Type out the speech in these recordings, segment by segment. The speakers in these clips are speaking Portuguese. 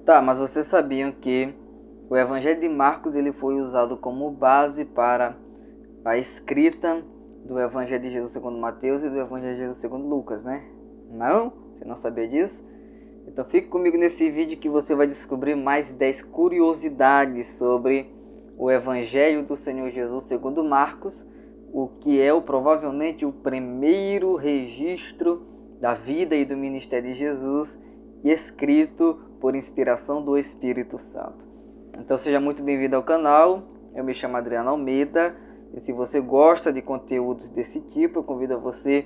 Tá, mas vocês sabiam que o Evangelho de Marcos ele foi usado como base para a escrita do Evangelho de Jesus segundo Mateus e do Evangelho de Jesus segundo Lucas, né? Não? Você não sabia disso? Então fique comigo nesse vídeo que você vai descobrir mais 10 curiosidades sobre o Evangelho do Senhor Jesus segundo Marcos, o que é provavelmente o primeiro registro da vida e do ministério de Jesus escrito por inspiração do Espírito Santo. Então seja muito bem-vindo ao canal, eu me chamo Adriano Almeida e se você gosta de conteúdos desse tipo, eu convido você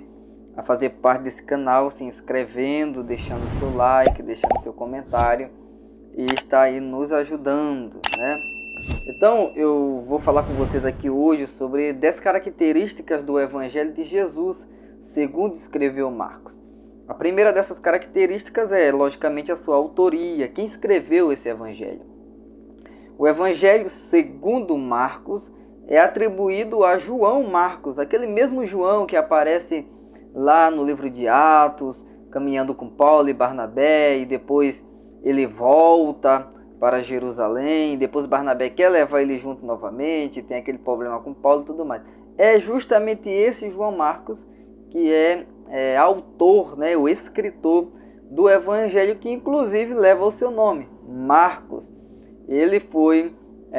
a fazer parte desse canal, se inscrevendo, deixando seu like, deixando seu comentário e está aí nos ajudando, né? Então eu vou falar com vocês aqui hoje sobre 10 características do Evangelho de Jesus, segundo escreveu Marcos. A primeira dessas características é, logicamente, a sua autoria. Quem escreveu esse Evangelho? O Evangelho segundo Marcos é atribuído a João Marcos, aquele mesmo João que aparece lá no livro de Atos, caminhando com Paulo e Barnabé, e depois ele volta para Jerusalém, depois Barnabé quer levar ele junto novamente, tem aquele problema com Paulo e tudo mais. É justamente esse João Marcos que é autor, né, o escritor do Evangelho, que inclusive leva o seu nome, Marcos. Ele foi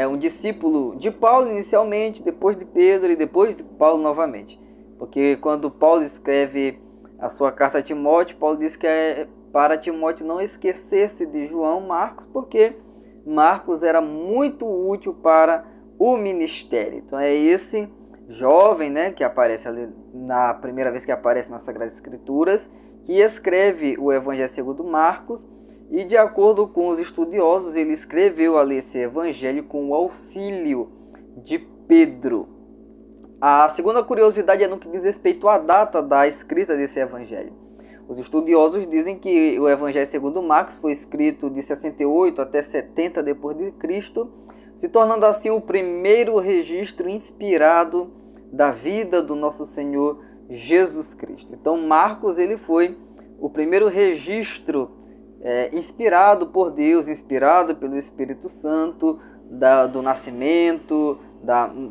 um discípulo de Paulo inicialmente, depois de Pedro e depois de Paulo novamente. Porque quando Paulo escreve a sua carta a Timóteo, Paulo diz que é para Timóteo não esquecer-se de João Marcos, porque Marcos era muito útil para o ministério. Então é esse jovem, né, que aparece ali na primeira vez que aparece nas Sagradas Escrituras, que escreve o Evangelho segundo Marcos, e de acordo com os estudiosos, ele escreveu ali esse Evangelho com o auxílio de Pedro. A segunda curiosidade é no que diz respeito à data da escrita desse Evangelho. Os estudiosos dizem que o Evangelho segundo Marcos foi escrito de 68 até 70 depois de Cristo, se tornando assim o primeiro registro inspirado da vida do nosso Senhor Jesus Cristo. Então Marcos ele foi o primeiro registro inspirado por Deus, inspirado pelo Espírito Santo, do nascimento,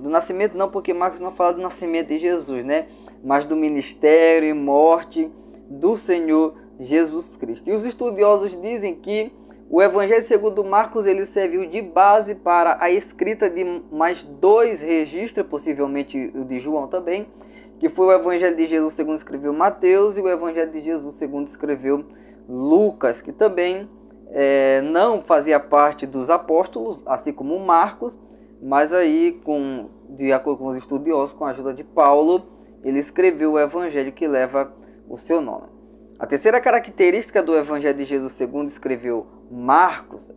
do nascimento não, porque Marcos não fala do nascimento de Jesus, né? Mas do ministério e morte do Senhor Jesus Cristo. E os estudiosos dizem que o Evangelho segundo Marcos ele serviu de base para a escrita de mais 2 registros, possivelmente o de João também, que foi o Evangelho de Jesus segundo escreveu Mateus e o Evangelho de Jesus segundo escreveu Lucas, que também não fazia parte dos apóstolos, assim como Marcos, mas aí, de acordo com os estudiosos, com a ajuda de Paulo, ele escreveu o Evangelho que leva o seu nome. A terceira característica do Evangelho de Jesus segundo escreveu Marcos.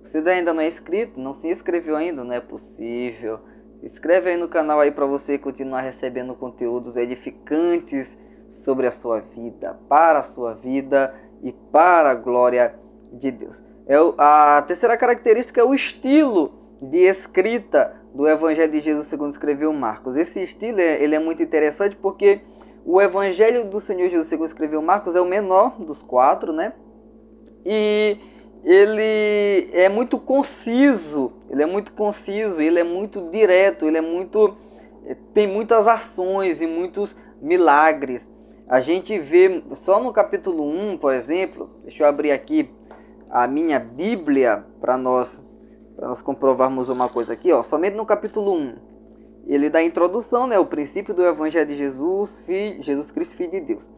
Você ainda não é inscrito? Não se inscreveu ainda? Não é possível. Inscreve aí no canal aí para você continuar recebendo conteúdos edificantes sobre a sua vida, para a sua vida e para a glória de Deus. A terceira característica é o estilo de escrita do Evangelho de Jesus segundo escreveu Marcos. Esse estilo ele é muito interessante porque o Evangelho do Senhor Jesus segundo escreveu Marcos é o menor dos 4, né? E ele é muito conciso, ele é muito direto, tem muitas ações e muitos milagres. A gente vê só no capítulo 1, por exemplo, deixa eu abrir aqui a minha Bíblia para nós comprovarmos uma coisa aqui, ó. Somente no capítulo 1, ele dá a introdução, né, o princípio do Evangelho de Jesus, Jesus Cristo, Filho de Deus.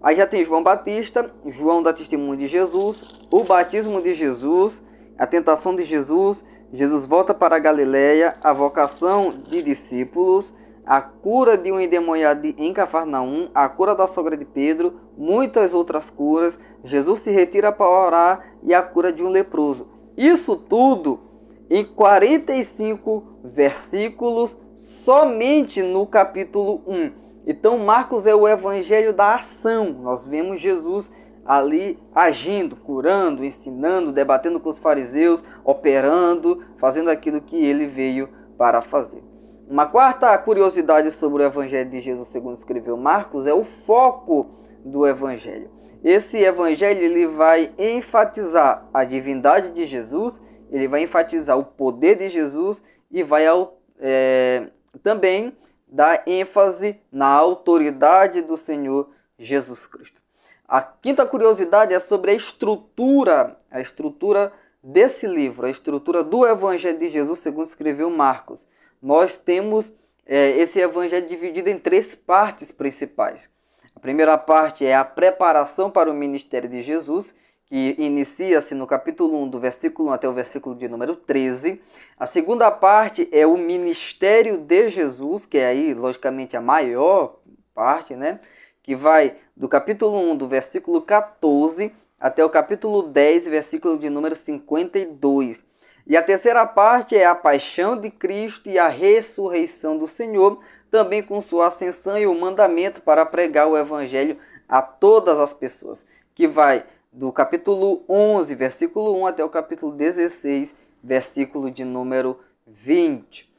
Aí já tem João Batista, João dá testemunho de Jesus, o batismo de Jesus, a tentação de Jesus, Jesus volta para a Galileia, a vocação de discípulos, a cura de um endemoniado em Cafarnaum, a cura da sogra de Pedro, muitas outras curas, Jesus se retira para orar e a cura de um leproso. Isso tudo em 45 versículos, somente no capítulo 1. Então Marcos é o evangelho da ação. Nós vemos Jesus ali agindo, curando, ensinando, debatendo com os fariseus, operando, fazendo aquilo que ele veio para fazer. Uma quarta curiosidade sobre o Evangelho de Jesus segundo escreveu Marcos é o foco do Evangelho. esse evangelho ele vai enfatizar a divindade de Jesus, ele vai enfatizar o poder de Jesus e vai também dar ênfase na autoridade do Senhor Jesus Cristo. A quinta curiosidade é sobre a estrutura desse livro, a estrutura do Evangelho de Jesus, segundo escreveu Marcos. Nós temos esse Evangelho dividido em 3 partes principais. A primeira parte é a preparação para o ministério de Jesus, que inicia-se no capítulo 1, do versículo 1 até o versículo de número 13. A segunda parte é o ministério de Jesus, que é aí, logicamente, a maior parte, né? Que vai do capítulo 1, do versículo 14, até o capítulo 10, versículo de número 52. E a terceira parte é a paixão de Cristo e a ressurreição do Senhor, também com sua ascensão e o mandamento para pregar o evangelho a todas as pessoas, que vai do capítulo 11, versículo 1, até o capítulo 16, versículo de número 20.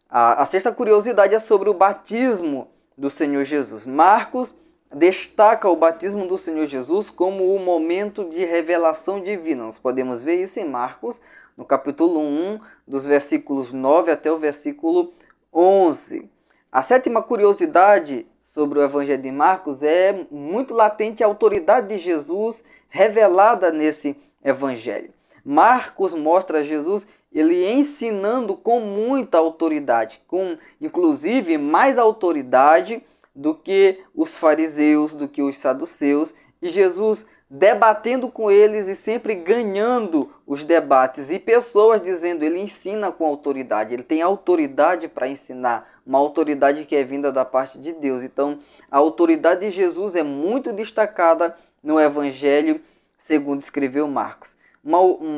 A sexta curiosidade é sobre o batismo do Senhor Jesus. Marcos destaca o batismo do Senhor Jesus como o momento de revelação divina. Nós podemos ver isso em Marcos, no capítulo 1, dos versículos 9 até o versículo 11. A sétima curiosidade sobre o Evangelho de Marcos é muito latente a autoridade de Jesus revelada nesse Evangelho. Marcos mostra Jesus ele ensinando com muita autoridade, com inclusive mais autoridade do que os fariseus, do que os saduceus, e Jesus debatendo com eles e sempre ganhando os debates, e pessoas dizendo, ele ensina com autoridade, ele tem autoridade para ensinar, uma autoridade que é vinda da parte de Deus. Então, a autoridade de Jesus é muito destacada no Evangelho, segundo escreveu Marcos.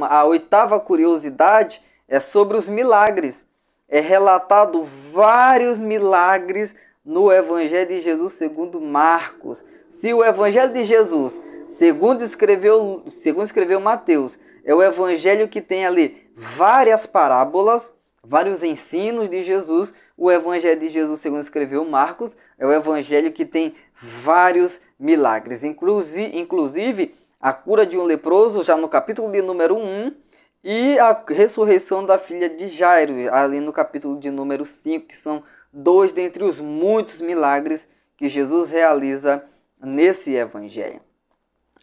A oitava curiosidade é sobre os milagres. É relatado vários milagres no Evangelho de Jesus, segundo Marcos. Se o Evangelho de Jesus, segundo escreveu Mateus, é o Evangelho que tem ali várias parábolas, vários ensinos de Jesus, o Evangelho de Jesus, segundo escreveu Marcos, é o Evangelho que tem vários milagres. Inclusive, a cura de um leproso, já no capítulo de número 1, e a ressurreição da filha de Jairo, ali no capítulo de número 5, que são 2 dentre os muitos milagres que Jesus realiza nesse Evangelho.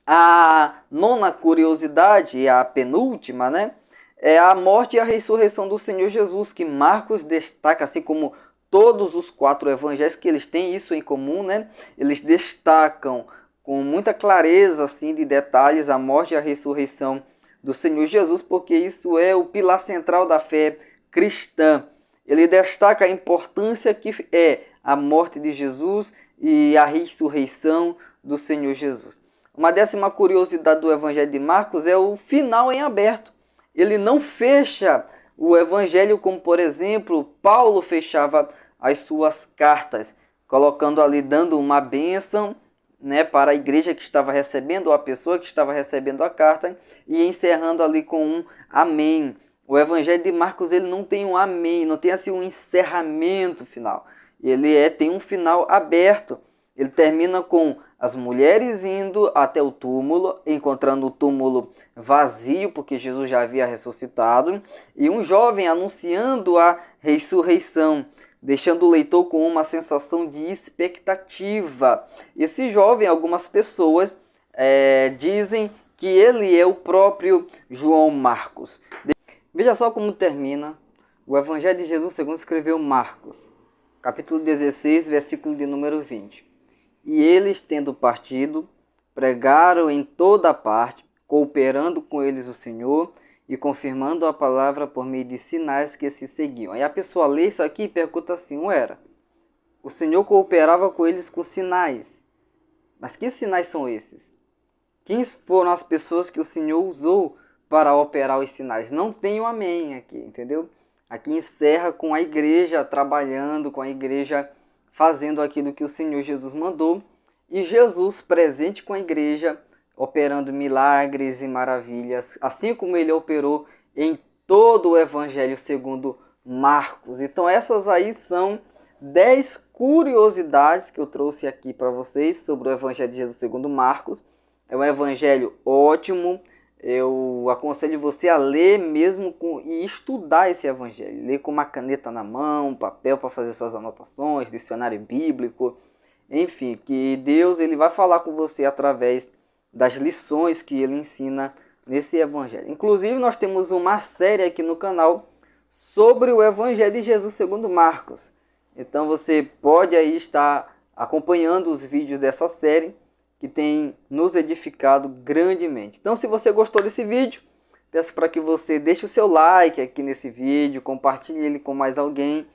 A nona curiosidade, e a penúltima, né, é a morte e a ressurreição do Senhor Jesus, que Marcos destaca, assim como todos os 4 evangelhos, que eles têm isso em comum, né? Eles destacam com muita clareza, assim, de detalhes, a morte e a ressurreição do Senhor Jesus, porque isso é o pilar central da fé cristã. Ele destaca a importância que é a morte de Jesus e a ressurreição do Senhor Jesus. Uma 10ª curiosidade do Evangelho de Marcos é o final em aberto. Ele não fecha o Evangelho como, por exemplo, Paulo fechava as suas cartas, colocando ali, dando uma bênção, né, para a igreja que estava recebendo, ou a pessoa que estava recebendo a carta, e encerrando ali com um amém. O Evangelho de Marcos ele não tem um amém, não tem assim um encerramento final. Ele tem um final aberto. Ele termina com as mulheres indo até o túmulo, encontrando o túmulo vazio, porque Jesus já havia ressuscitado, e um jovem anunciando a ressurreição, deixando o leitor com uma sensação de expectativa. Esse jovem, algumas pessoas dizem que ele é o próprio João Marcos. Veja só como termina o Evangelho de Jesus segundo escreveu Marcos, capítulo 16, versículo de número 20. E eles, tendo partido, pregaram em toda parte, cooperando com eles o Senhor e confirmando a palavra por meio de sinais que se seguiam. Aí a pessoa lê isso aqui e pergunta assim, o Senhor cooperava com eles com sinais. Mas que sinais são esses? Quem foram as pessoas que o Senhor usou para operar os sinais? Não tem um amém aqui, entendeu? Aqui encerra com a igreja trabalhando, com a igreja fazendo aquilo que o Senhor Jesus mandou, e Jesus presente com a igreja, operando milagres e maravilhas, assim como ele operou em todo o Evangelho segundo Marcos. Então essas aí são 10 curiosidades que eu trouxe aqui para vocês sobre o Evangelho de Jesus segundo Marcos. É um evangelho ótimo. Eu aconselho você a ler mesmo e estudar esse evangelho. Ler com uma caneta na mão, papel para fazer suas anotações, dicionário bíblico. Enfim, que Deus ele vai falar com você através das lições que ele ensina nesse evangelho. Inclusive, nós temos uma série aqui no canal sobre o evangelho de Jesus segundo Marcos. Então você pode aí estar acompanhando os vídeos dessa série que tem nos edificado grandemente. Então, se você gostou desse vídeo, peço para que você deixe o seu like aqui nesse vídeo, compartilhe ele com mais alguém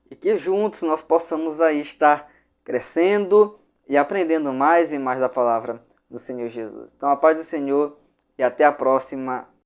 e que juntos nós possamos aí estar crescendo e aprendendo mais e mais da palavra do Senhor Jesus. Então, a paz do Senhor e até a próxima.